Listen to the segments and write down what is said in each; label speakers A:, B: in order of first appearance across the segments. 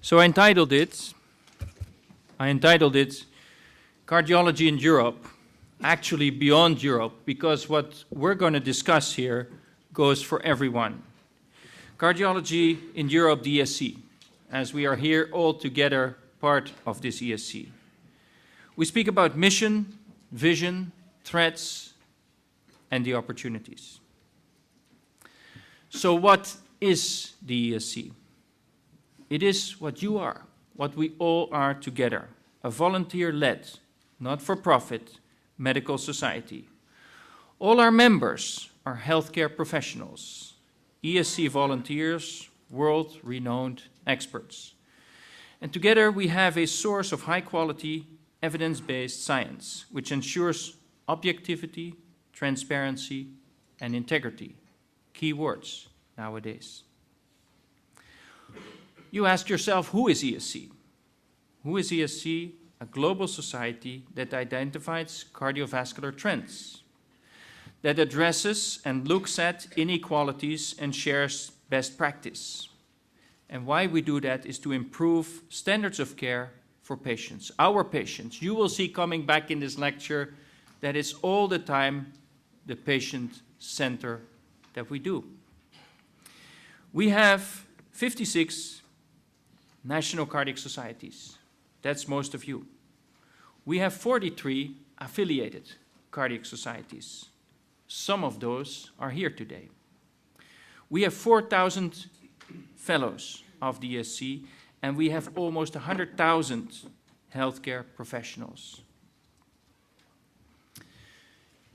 A: So I entitled it Cardiology in Europe, actually beyond Europe, because what we're going to discuss here goes for everyone. Cardiology in Europe, the ESC, as we are here all together part of this ESC. We speak about mission, vision, threats, and the opportunities. So what is the ESC? It is what you are, what we all are together, a volunteer-led, not-for-profit medical society. All our members are healthcare professionals, ESC volunteers, world-renowned experts. And together we have a source of high-quality, evidence-based science, which ensures objectivity, transparency, and integrity. Key words nowadays. You ask yourself, who is ESC? Who is ESC? A global society that identifies cardiovascular trends, that addresses and looks at inequalities and shares best practice. And why we do that is to improve standards of care for patients, our patients. You will see coming back in this lecture that it's all the time the patient center that we do. We have 56 national cardiac societies. That's most of you. We have 43 affiliated cardiac societies. Some of those are here today. We have 4,000 fellows of the ESC, and we have almost 100,000 healthcare professionals.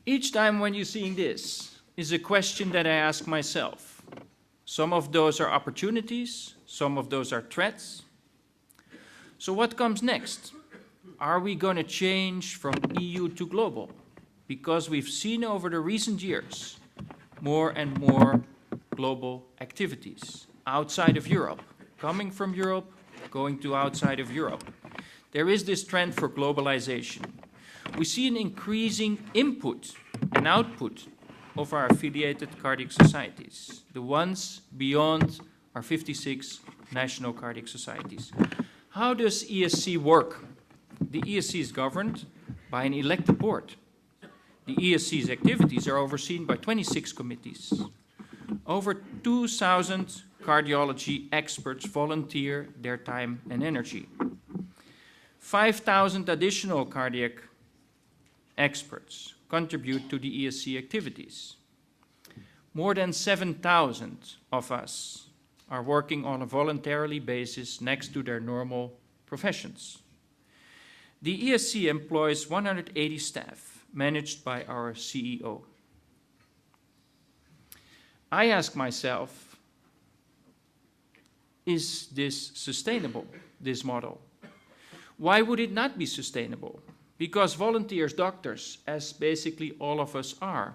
A: Each time when you're seeing this is a question that I ask myself. Some of those are opportunities, some of those are threats. So what comes next? Are we going to change from EU to global? Because we've seen over the recent years more and more global activities outside of Europe, coming from Europe, going to outside of Europe. There is this trend for globalization. We see an increasing input and output of our affiliated cardiac societies, the ones beyond our 56 national cardiac societies. How does ESC work? The ESC is governed by an elected board. The ESC's activities are overseen by 26 committees. Over 2,000 cardiology experts volunteer their time and energy. 5,000 additional cardiac experts contribute to the ESC activities. More than 7,000 of us are working on a voluntarily basis next to their normal professions. The ESC employs 180 staff, managed by our CEO. I ask myself, is this sustainable, this model? Why would it not be sustainable? Because volunteers, doctors, as basically all of us are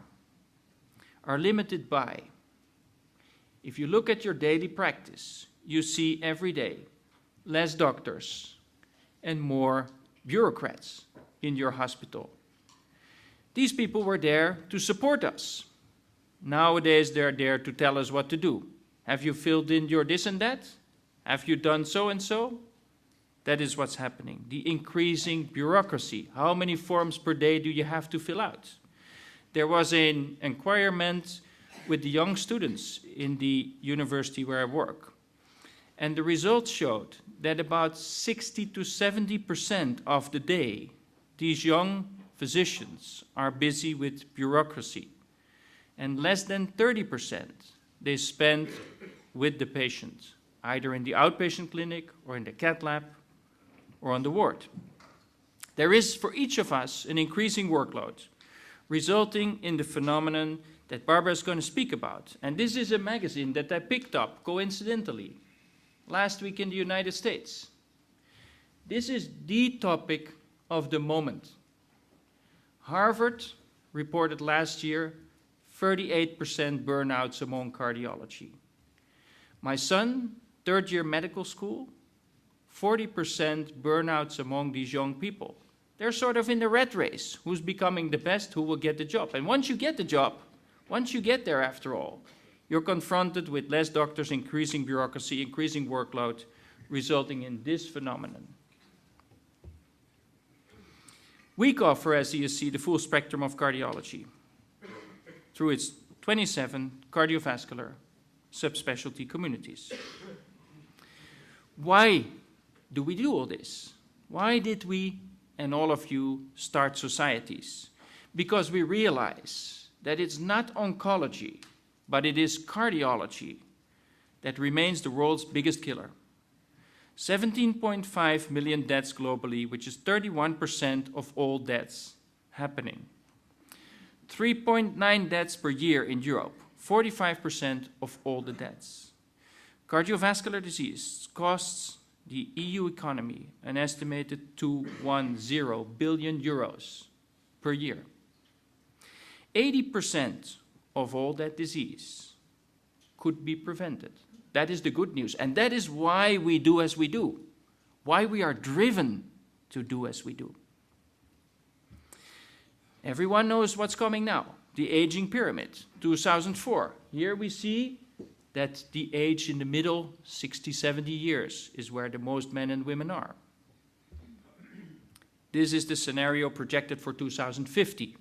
A: limited by, if you look at your daily practice, you see every day less doctors and more bureaucrats in your hospital. These people were there to support us. Nowadays, they're there to tell us what to do. Have you filled in your this and that? Have you done so and so? That is what's happening. The increasing bureaucracy. How many forms per day do you have to fill out? There was an inquirement with the young students in the university where I work. And the results showed that about 60 to 70% of the day, these young physicians are busy with bureaucracy. And less than 30% they spend with the patient, either in the outpatient clinic or in the cath lab or on the ward. There is, for each of us, an increasing workload, resulting in the phenomenon that Barbara is going to speak about. And this is a magazine that I picked up, coincidentally, last week in the United States. This is the topic of the moment. Harvard reported last year 38% burnouts among cardiology. My son, third year medical school, 40% burnouts among these young people. They're sort of in the rat race. Who's becoming the best? Who will get the job? And once you get the job, once you get there after all, you're confronted with less doctors, increasing bureaucracy, increasing workload, resulting in this phenomenon. We cover as ESC the full spectrum of cardiology through its 27 cardiovascular subspecialty communities. Why do we do all this? Why did we and all of you start societies? Because we realize that it's not oncology, but it is cardiology that remains the world's biggest killer. 17.5 million deaths globally, which is 31% of all deaths happening. 3.9 deaths per year in Europe, 45% of all the deaths. Cardiovascular disease costs the EU economy an estimated 210 billion euros per year. 80% of all that disease could be prevented. That is the good news, and that is why we do as we do, why we are driven to do as we do. Everyone knows what's coming now, the aging pyramid, 2004. Here we see that the age in the middle, 60, 70 years, is where the most men and women are. This is the scenario projected for 2050.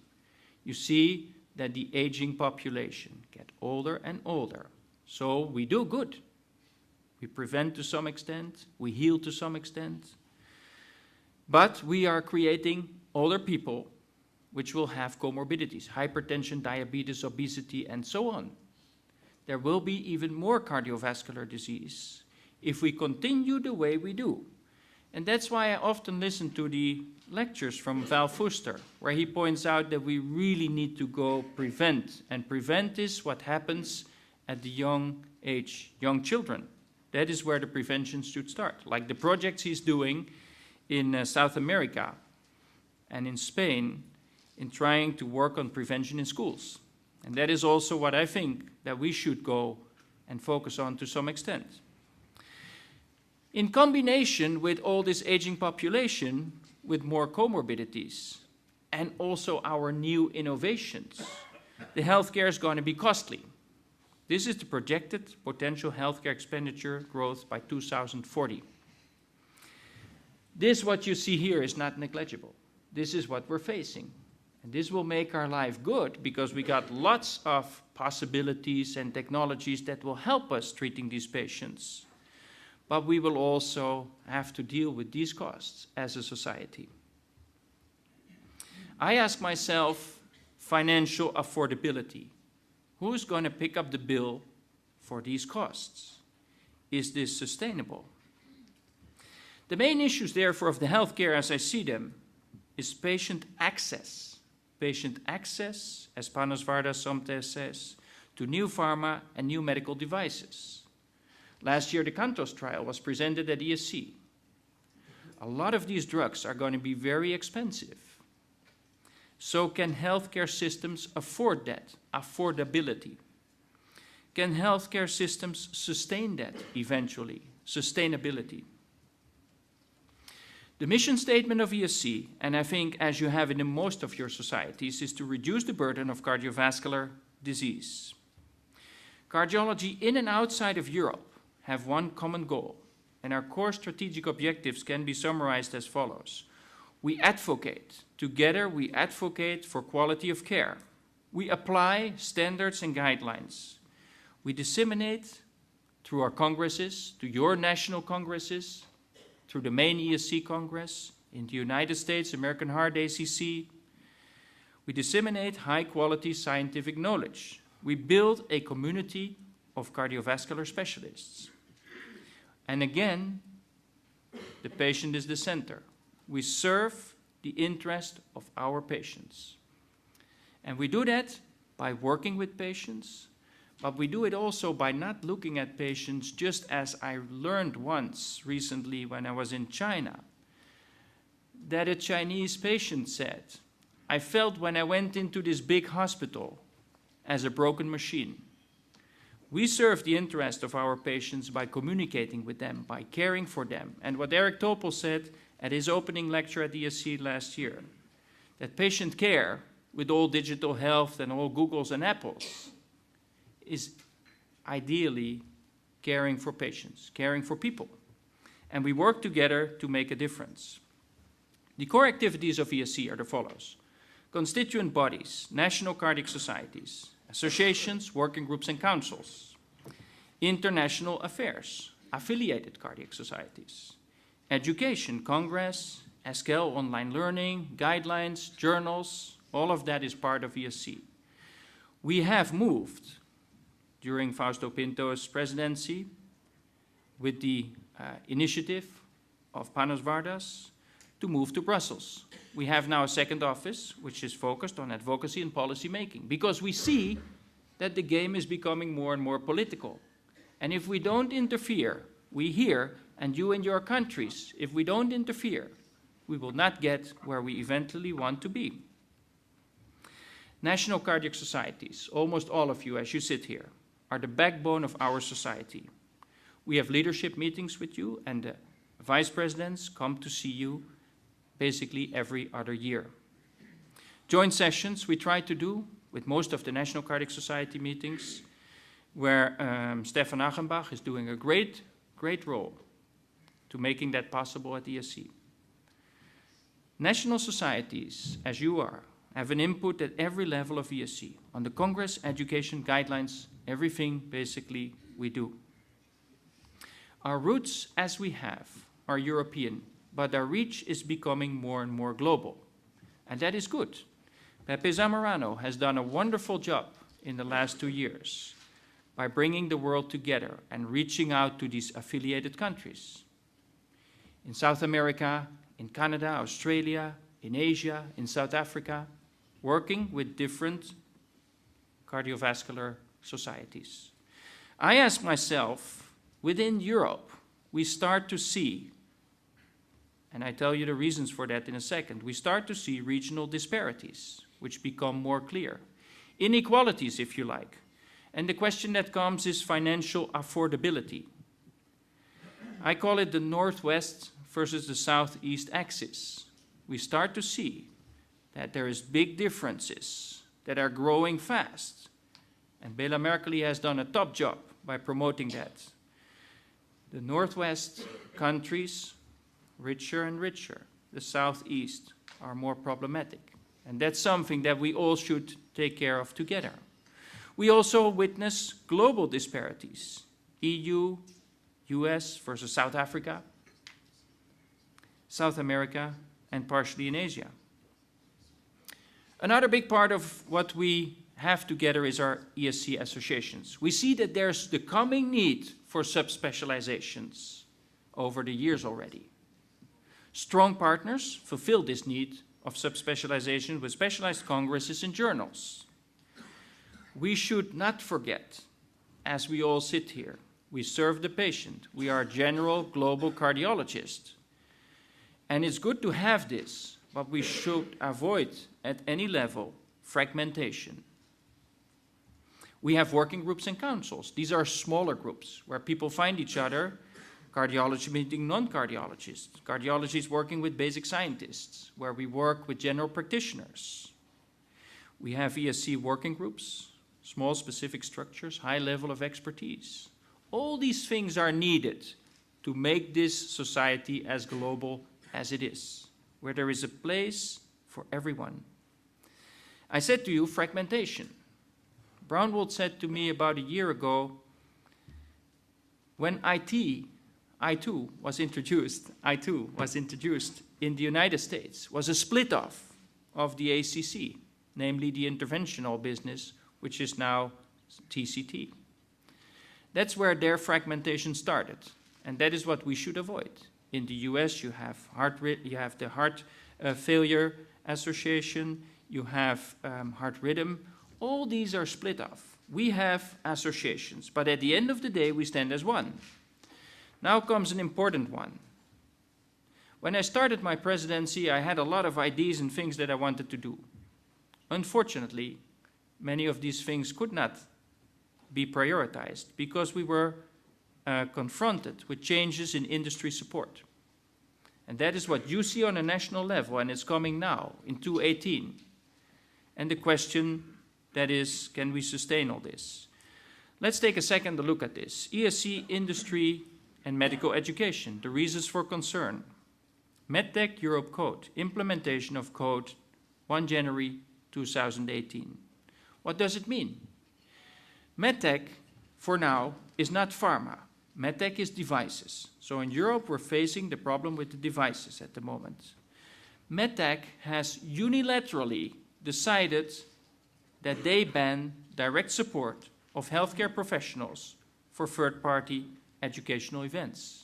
A: You see that the aging population gets older and older. So we do good. We prevent to some extent, we heal to some extent, but we are creating older people which will have comorbidities, hypertension, diabetes, obesity, and so on. There will be even more cardiovascular disease if we continue the way we do. And that's why I often listen to the lectures from Val Fuster, where he points out that we really need to go prevent. And prevent is what happens at the young age, young children. That is where the prevention should start. Like the projects he's doing in South America and in Spain in trying to work on prevention in schools. And that is also what I think that we should go and focus on to some extent. In combination with all this aging population, with more comorbidities, and also our new innovations, the healthcare is going to be costly. This is the projected potential healthcare expenditure growth by 2040. This, what you see here, is not negligible. This is what we're facing. And this will make our life good because we got lots of possibilities and technologies that will help us treating these patients. But we will also have to deal with these costs as a society. I ask myself, financial affordability. Who's going to pick up the bill for these costs? Is this sustainable? The main issues, therefore, of the healthcare as I see them is patient access. Patient access, as Panos Vardas sometimes says, to new pharma and new medical devices. Last year, the CANTOS trial was presented at ESC. A lot of these drugs are going to be very expensive. So can healthcare systems afford that? Affordability. Can healthcare systems sustain that eventually? Sustainability. The mission statement of ESC, and I think as you have it in most of your societies, is to reduce the burden of cardiovascular disease. Cardiology in and outside of Europe have one common goal, and our core strategic objectives can be summarized as follows. We advocate. Together, we advocate for quality of care. We apply standards and guidelines. We disseminate through our congresses, to your national congresses, through the main ESC Congress, in the United States, American Heart, ACC. We disseminate high-quality scientific knowledge. We build a community of cardiovascular specialists. And again, the patient is the center. We serve the interest of our patients. And we do that by working with patients, but we do it also by not looking at patients just as I learned once recently when I was in China, that a Chinese patient said, I felt when I went into this big hospital as a broken machine. We serve the interest of our patients by communicating with them, by caring for them. And what Eric Topol said at his opening lecture at ESC last year, that patient care with all digital health and all Googles and Apples is ideally caring for patients, caring for people. and we work together to make a difference. The core activities of ESC are the follows: constituent bodies, national cardiac societies, associations, working groups and councils, international affairs, affiliated cardiac societies, education, Congress, SKL, online learning, guidelines, journals, all of that is part of ESC. We have moved during Fausto Pinto's presidency with the initiative of Panos Vardas to move to Brussels. We have now a second office which is focused on advocacy and policy making, because we see that the game is becoming more and more political. And if we don't interfere, we here, and you in your countries, if we don't interfere, we will not get where we eventually want to be. National cardiac societies, almost all of you as you sit here, are the backbone of our society. We have leadership meetings with you, and the vice presidents come to see you basically every other year. Joint sessions we try to do with most of the National Cardiac Society meetings, where Stefan Achenbach is doing a great role to making that possible at ESC. National societies, as you are, have an input at every level of ESC, on the Congress, education, guidelines, everything basically we do. Our roots, as we have, are European, but our reach is becoming more and more global. And that is good. Pepe Zamorano has done a wonderful job in the last 2 years by bringing the world together and reaching out to these affiliated countries. In South America, in Canada, Australia, in Asia, in South Africa, working with different cardiovascular societies. I ask myself, within Europe, we start to see, and I tell you the reasons for that in a second, we start to see regional disparities, which become more clear. Inequalities, if you like. And the question that comes is financial affordability. I call it the Northwest versus the Southeast axis. We start to see that there is big differences that are growing fast. And Bela Merkel has done a top job by promoting that. The Northwest countries, richer and richer. The Southeast are more problematic. And that's something that we all should take care of together. We also witness global disparities. EU, US versus South Africa, South America, and partially in Asia. Another big part of what we have together is our ESC associations. We see that there's the coming need for subspecializations over the years already. Strong partners fulfill this need of subspecialization with specialized congresses and journals. We should not forget, as we all sit here, we serve the patient. We are general global cardiologists. And it's good to have this, but we should avoid at any level fragmentation. We have working groups and councils. These are smaller groups where people find each other, cardiology meeting non-cardiologists, cardiologists working with basic scientists, where we work with general practitioners. We have ESC working groups, small specific structures, high level of expertise. All these things are needed to make this society as global as it is, where there is a place for everyone. I said to you, fragmentation. Brownwold said to me about a year ago, when I2 was introduced in the United States, was a split-off of the ACC, namely the interventional business, which is now TCT. That's where their fragmentation started, and that is what we should avoid. In the US, you have the Heart Failure Association, you have Heart Rhythm. All these are split off. We have associations, but at the end of the day, we stand as one. Now comes an important one. When I started my presidency, I had a lot of ideas and things that I wanted to do. Unfortunately, many of these things could not be prioritized because we were confronted with changes in industry support. And that is what you see on a national level, and it's coming now in 2018. And the question that is, can we sustain all this? Let's take a second to look at this. ESC industry and medical education, the reasons for concern. MedTech Europe Code, implementation of Code 1 January 2018. What does it mean? MedTech, for now, is not pharma. MedTech is devices. So in Europe, we're facing the problem with the devices at the moment. MedTech has unilaterally decided that they ban direct support of healthcare professionals for third-party educational events.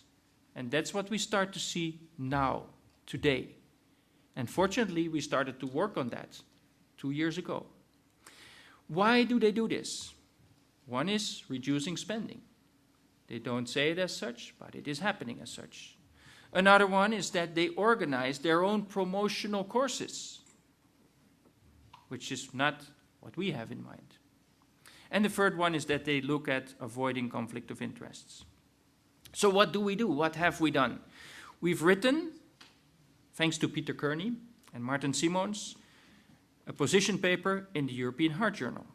A: And that's what we start to see now, today. And fortunately, we started to work on that 2 years ago. Why do they do this? One is reducing spending. They don't say it as such, but it is happening as such. Another one is that they organize their own promotional courses, which is not what we have in mind. And the third one is that they look at avoiding conflict of interests. So what do we do? What have we done? We've written, thanks to Peter Kearney and Martin Simons, a position paper in the European Heart Journal,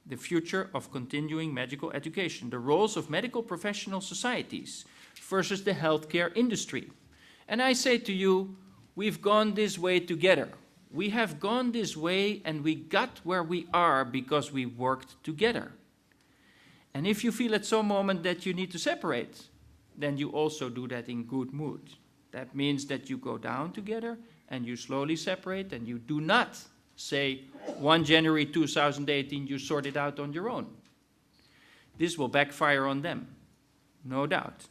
A: The Future of Continuing Medical Education, the roles of medical professional societies versus the healthcare industry. And I say to you, we've gone this way together. We have gone this way and we got where we are because we worked together. And if you feel at some moment that you need to separate, then you also do that in good mood. That means that you go down together and you slowly separate and you do not say 1 January 2018 you sort it out on your own. This will backfire on them, no doubt.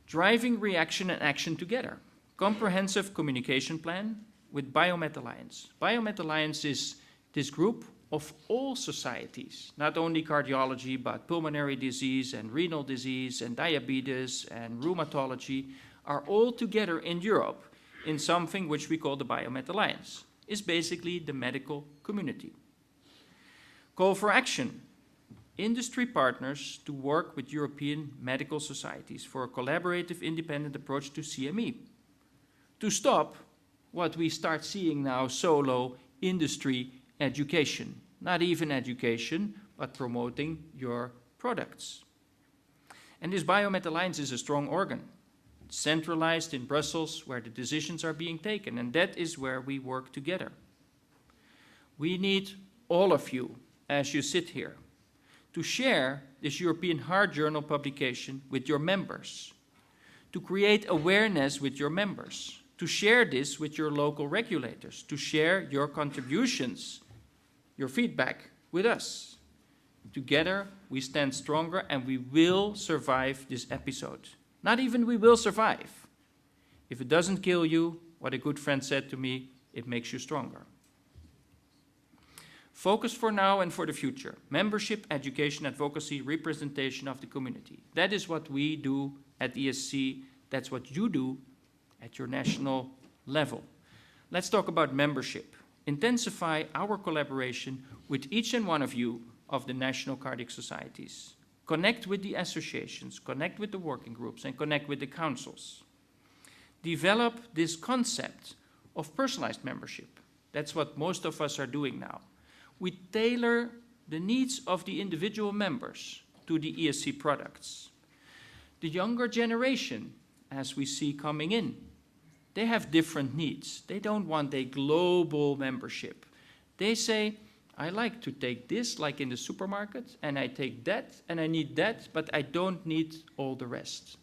A: Driving reaction and action together. Comprehensive communication plan with Biomed Alliance. Biomed Alliance is this group of all societies, not only cardiology, but pulmonary disease and renal disease and diabetes and rheumatology, are all together in Europe in something which we call the Biomed Alliance. It's basically the medical community. Call for action. Industry partners to work with European medical societies for a collaborative independent approach to CME. To stop what we start seeing now, solo industry education. Not even education, but promoting your products. And this Biomed Alliance is a strong organ, centralized in Brussels where the decisions are being taken, and that is where we work together. We need all of you, as you sit here, to share this European Heart Journal publication with your members, to create awareness with your members, to share this with your local regulators, to share your contributions, your feedback with us. Together, we stand stronger and we will survive this episode. Not even we will survive. If it doesn't kill you, what a good friend said to me, it makes you stronger. Focus for now and for the future. Membership, education, advocacy, representation of the community. That is what we do at ESC. That's what you do at your national level. Let's talk about membership. Intensify our collaboration with each and one of you of the national cardiac societies. Connect with the associations, connect with the working groups, and connect with the councils. Develop this concept of personalized membership. That's what most of us are doing now. We tailor the needs of the individual members to the ESC products. The younger generation, as we see coming in, they have different needs. They don't want a global membership. They say, I like to take this like in the supermarket, and I take that, and I need that, but I don't need all the rest,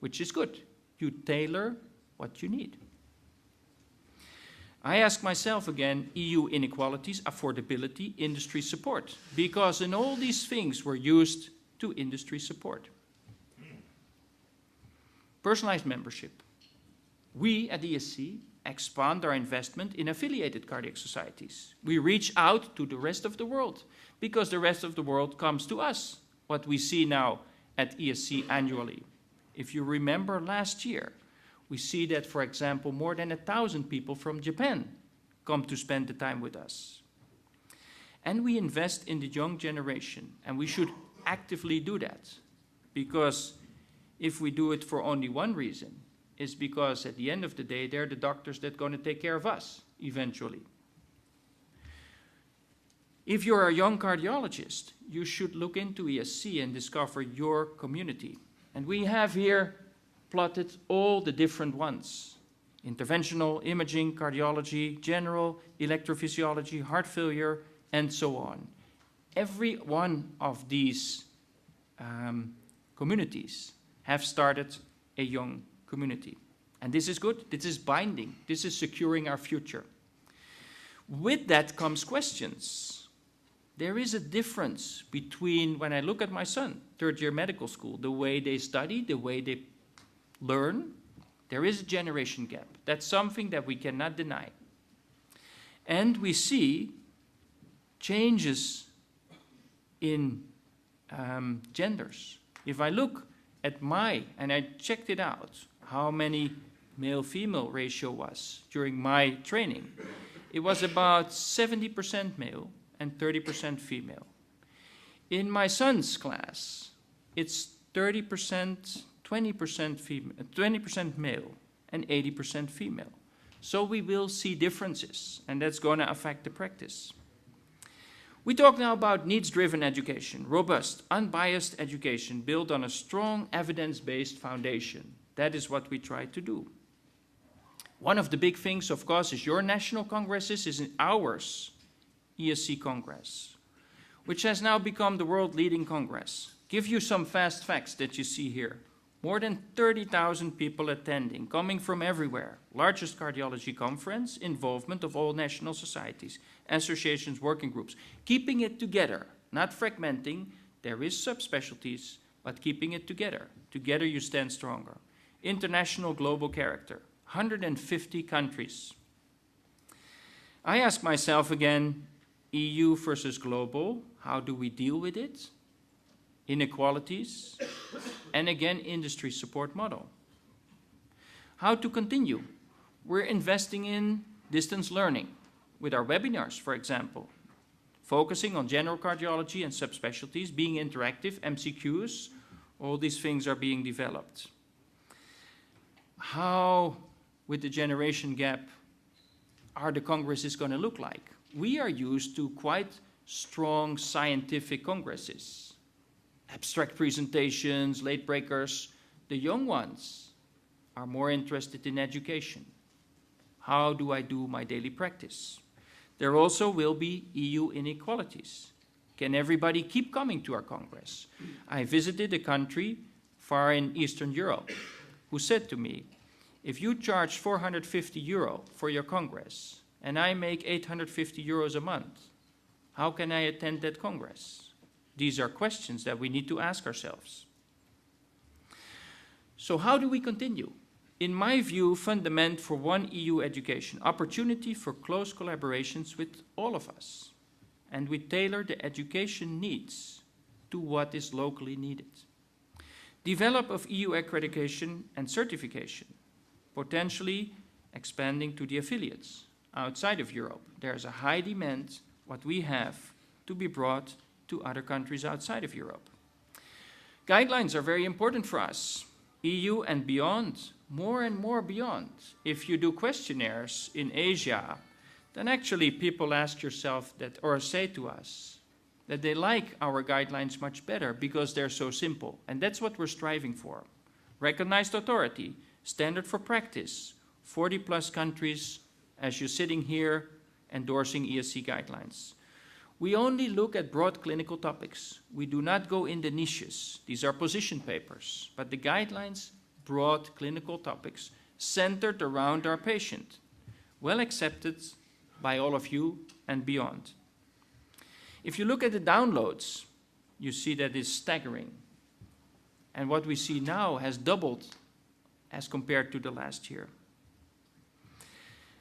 A: which is good. You tailor what you need. I ask myself again, EU inequalities, affordability, industry support, because in all these things were used to industry support. Personalized membership. We at ESC expand our investment in affiliated cardiac societies. We reach out to the rest of the world because the rest of the world comes to us, what we see now at ESC annually. If you remember last year, we see that, for example, more than 1,000 people from Japan come to spend the time with us. And we invest in the young generation, and we should actively do that, because if we do it for only one reason, it's because at the end of the day, they're the doctors that are going to take care of us eventually. If you're a young cardiologist, you should look into ESC and discover your community. And we have here plotted all the different ones: interventional, imaging, cardiology, general, electrophysiology, heart failure, and so on. Every one of these communities have started a young community. And this is good, this is binding, this is securing our future. With that comes questions. There is a difference between, when I look at my son, third year medical school, the way they study, the way they learn, there is a generation gap. That's something that we cannot deny. And we see changes in genders. If I look at and I checked it out, how many male-female ratio was during my training, it was about 70% male and 30% female. In my son's class, it's 30%, 20% female, 20% male and 80% female. So we will see differences, and that's going to affect the practice. We talk now about needs-driven education, robust, unbiased education built on a strong evidence-based foundation. That is what we try to do. One of the big things, of course, is your national congresses, is ours, ESC Congress, which has now become the world-leading congress. Give you some fast facts that you see here. More than 30,000 people attending, coming from everywhere. Largest cardiology conference, involvement of all national societies, associations, working groups. Keeping it together, not fragmenting. There is subspecialties, but keeping it together. Together you stand stronger. International global character, 150 countries. I ask myself again, EU versus global, how do we deal with it? Inequalities, and again, industry support model. How to continue? We're investing in distance learning with our webinars, for example, focusing on general cardiology and subspecialties, being interactive, MCQs, all these things are being developed. How, with the generation gap, are the congresses going to look like? We are used to quite strong scientific congresses. Abstract presentations, late breakers. The young ones are more interested in education. How do I do my daily practice? There also will be EU inequalities. Can everybody keep coming to our Congress? I visited a country far in Eastern Europe who said to me, if you charge 450 euro for your Congress and I make 850 euros a month, how can I attend that Congress? These are questions that we need to ask ourselves. So how do we continue? In my view, fundament for one EU education, opportunity for close collaborations with all of us. And we tailor the education needs to what is locally needed. Develop of EU accreditation and certification, potentially expanding to the affiliates outside of Europe. There's a high demand, what we have, to be brought to other countries outside of Europe. Guidelines are very important for us, EU and beyond, more and more beyond. If you do questionnaires in Asia, then actually people ask yourself that, or say to us, that they like our guidelines much better because they're so simple. And that's what we're striving for. Recognized authority, standard for practice, 40 plus countries, as you're sitting here, endorsing ESC guidelines. We only look at broad clinical topics. We do not go in the niches. These are position papers, but the guidelines, broad clinical topics, centered around our patient, well accepted by all of you and beyond. If you look at the downloads, you see that it's staggering. And what we see now has doubled as compared to the last year.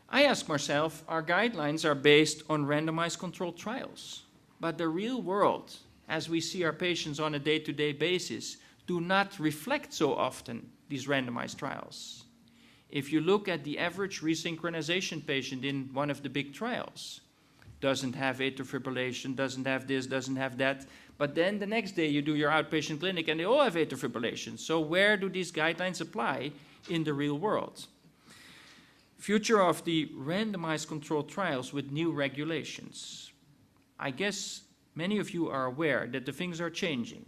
A: I ask myself, our guidelines are based on randomized controlled trials, but the real world, as we see our patients on a day-to-day basis, do not reflect so often these randomized trials. If you look at the average resynchronization patient in one of the big trials, doesn't have atrial fibrillation, doesn't have this, doesn't have that, but then the next day you do your outpatient clinic and they all have atrial fibrillation. So where do these guidelines apply in the real world? Future of the randomized controlled trials with new regulations. I guess many of you are aware that the things are changing.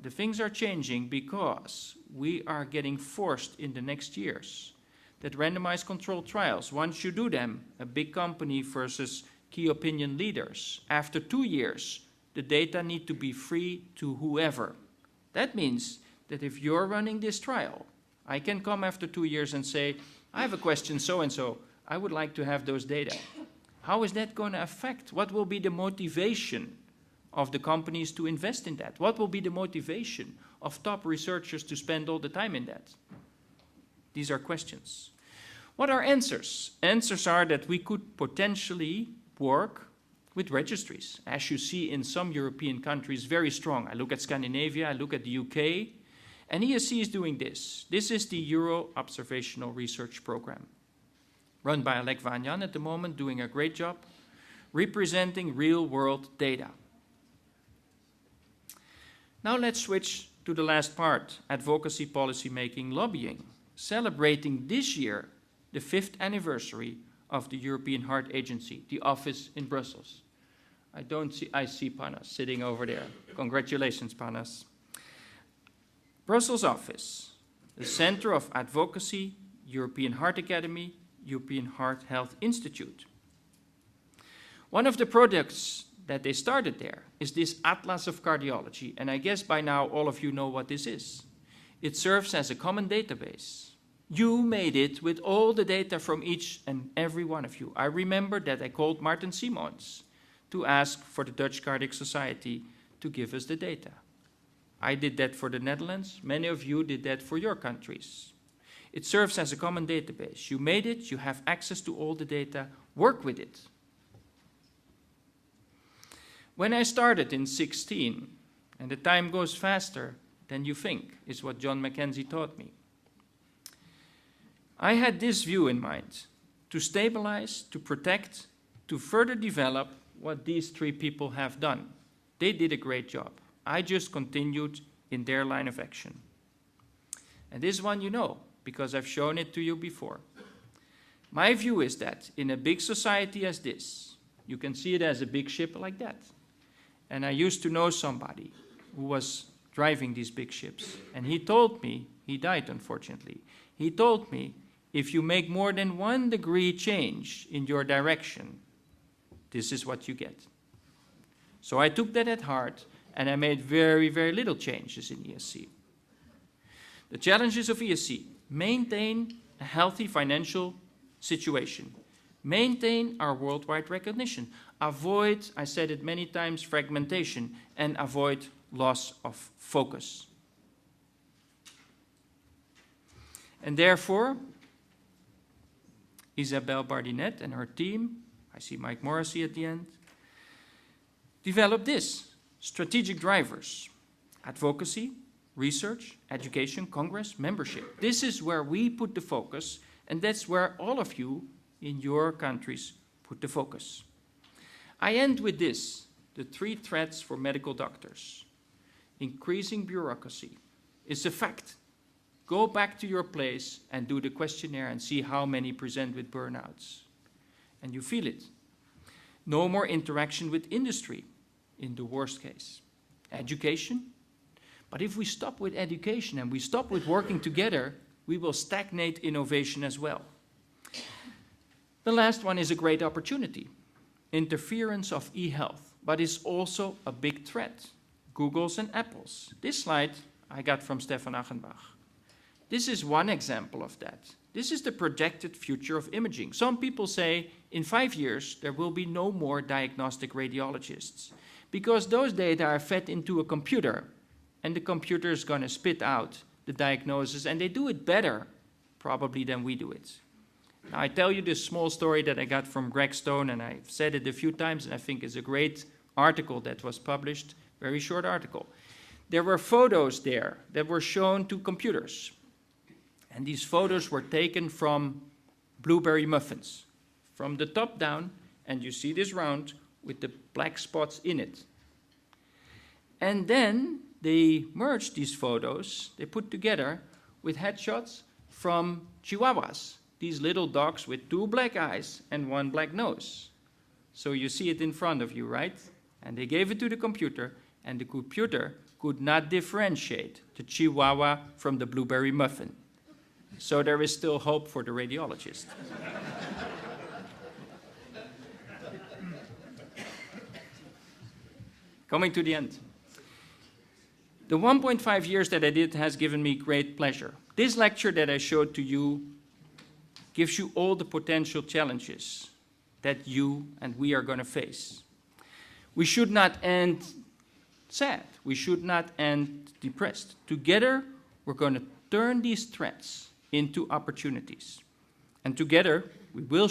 A: The things are changing because we are getting forced in the next years that randomized controlled trials, once you do them, a big company versus key opinion leaders, after 2 years, the data need to be free to whoever. That means that if you're running this trial, I can come after 2 years and say, I have a question so-and-so, I would like to have those data. How is that going to affect? What will be the motivation of the companies to invest in that? What will be the motivation of top researchers to spend all the time in that? These are questions. What are answers? Answers are that we could potentially work with registries, as you see in some European countries, very strong. I look at Scandinavia, I look at the UK, and ESC is doing this. This is the Euro Observational Research Program, run by Alec Vanyan at the moment, doing a great job, representing real-world data. Now let's switch to the last part, advocacy, policy making, lobbying, celebrating this year the 5th anniversary of the European Heart Agency, the office in Brussels. I see Panas sitting over there. Congratulations, Panas. Brussels office, the Center of Advocacy, European Heart Academy, European Heart Health Institute. One of the projects that they started there is this Atlas of Cardiology, and I guess by now all of you know what this is. It serves as a common database. You made it with all the data from each and every one of you. I remember that I called Martin Simons to ask for the Dutch Cardiac Society to give us the data. I did that for the Netherlands. Many of you did that for your countries. It serves as a common database. You made it, you have access to all the data, work with it. When I started in 2016, and the time goes faster than you think, is what John Mackenzie taught me, I had this view in mind, to stabilize, to protect, to further develop what these 3 people have done. They did a great job. I just continued in their line of action. And this one you know, because I've shown it to you before. My view is that in a big society as this, you can see it as a big ship like that. And I used to know somebody who was driving these big ships. And he told me, he died unfortunately, he told me, if you make more than 1 degree change in your direction, this is what you get. So I took that at heart, and I made very, very little changes in ESC. The challenges of ESC: maintain a healthy financial situation, maintain our worldwide recognition, avoid, I said it many times, fragmentation, and avoid loss of focus. And therefore, Isabelle Bardinet and her team, I see Mike Morrissey at the end, developed this: strategic drivers, advocacy, research, education, Congress, membership. This is where we put the focus, and that's where all of you in your countries put the focus. I end with this, the 3 threats for medical doctors. Increasing bureaucracy is a fact. Go back to your place and do the questionnaire and see how many present with burnouts. And you feel it. No more interaction with industry, in the worst case. Education. But if we stop with education and we stop with working together, we will stagnate innovation as well. The last one is a great opportunity. Interference of e-health, but it's also a big threat. Googles and Apples. This slide I got from Stefan Achenbach. This is one example of that. This is the projected future of imaging. Some people say in 5 years there will be no more diagnostic radiologists because those data are fed into a computer and the computer is going to spit out the diagnosis, and they do it better probably than we do it. Now, I tell you this small story that I got from Greg Stone, and I've said it a few times, and I think it's a great article that was published, very short article. There were photos there that were shown to computers. And these photos were taken from blueberry muffins, from the top down, and you see this round with the black spots in it. And then they merged these photos, they put together with headshots from Chihuahuas, these little dogs with 2 black eyes and 1 black nose. So you see it in front of you, right? And they gave it to the computer, and the computer could not differentiate the Chihuahua from the blueberry muffin. So there is still hope for the radiologist. Coming to the end. The 1.5 years that I did has given me great pleasure. This lecture that I showed to you gives you all the potential challenges that you and we are going to face. We should not end sad. We should not end depressed. Together, we're going to turn these threats into opportunities. And together, we will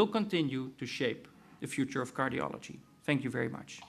A: continue to shape the future of cardiology. Thank you very much.